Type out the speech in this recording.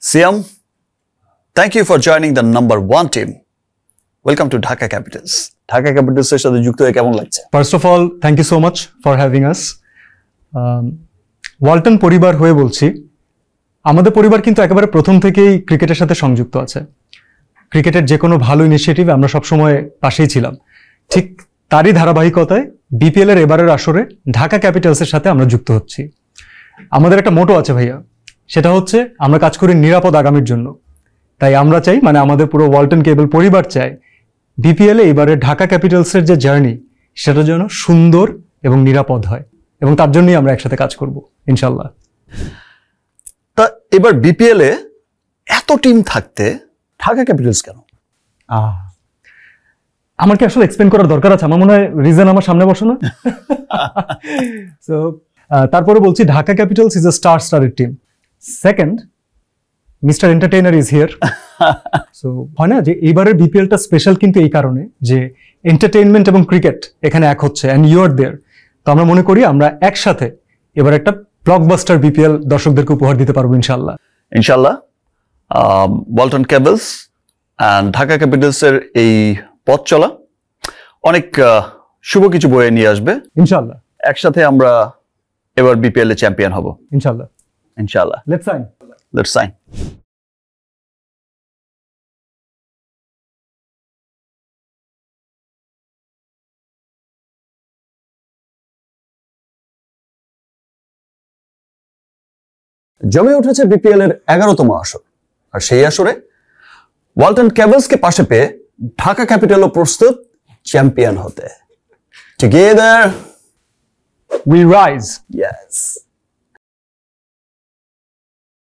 Siam, thank you for joining the number 1 team. Welcome to Dhaka Capitals. Dhaka Capitals এর সাথে যুক্ত হয়ে কেমন লাগছে? First of all, thank you so much for having us. Walton পরিবার হয়ে বলছি, আমাদের পরিবার কিন্তু একেবারে প্রথম থেকেই ক্রিকেটের সাথে সংযুক্ত আছে। ক্রিকেটের যে কোনো ভালো ইনিশিয়েটিভ আমরা সবসময় পাশেই ছিলাম। ঠিক তারই ধারাবাহিকতায় বিপিএল এর এবারের আসরে ঢাকা ক্যাপিটালসের সাথে আমরা যুক্ত হচ্ছি। আমাদের একটা মোটো আছে ভাইয়া, সেটা হচ্ছে আমরা কাজ করি নিরাপদ আগামীর জন্য। তাই আমরা চাই, মানে আমাদের পুরো ওয়ালটন কেবল পরিবার চায়, বিপিএল এ এবারে ঢাকা ক্যাপিটালসের যে জার্নি সেটা যেন সুন্দর এবং নিরাপদ হয়, এবং তার জন্যই আমরা একসাথে কাজ করব ইনশাল্লাহ। তা এবার বিপিএল এ এত টিম থাকতে ঢাকা ক্যাপিটালস কেন? আমার কি আসলে এক্সপ্লেন করার দরকার আছে? আমার মনে হয় রিজন আমার সামনে বসে না। সো তারপরে বলছি, ঢাকা ক্যাপিটালস ইজ এ স্টারের team. Second, mister entertainer is here. So হয় না যে এইবারের বিপিএলটা স্পেশাল কিন্তু এই কারণে যে এন্টারটেইনমেন্ট এবং ক্রিকেট এখানে এক হচ্ছে, অ্যান্ড ইউ আর দেয়ার। তো আমরা মনে করি আমরা একসাথে এবার একটা ব্লকবাস্টার বিপিএল দর্শকদেরকে উপহার দিতে পারবো ইনশাল্লাহ। ইনশাল্লাহ Walton cables and Dhaka Capitals এর এই পথ চলা অনেক শুভ কিছু বয়ে নিয়ে আসবে ইনশাল্লাহ। একসাথে আমরা এবার বিপিএল এ চ্যাম্পিয়ন হব ইনশাল্লাহ। ইনশাল্লাহ। Let's sign. জমে উঠেছে বিপিএল এর 11তম আসর, আর সেই আসরে ওয়ালটন কেবলসকে পাশে পেয়ে ঢাকা ক্যাপিটালও প্রস্তুত চ্যাম্পিয়ন হতে। Together we rise. ইয়েস।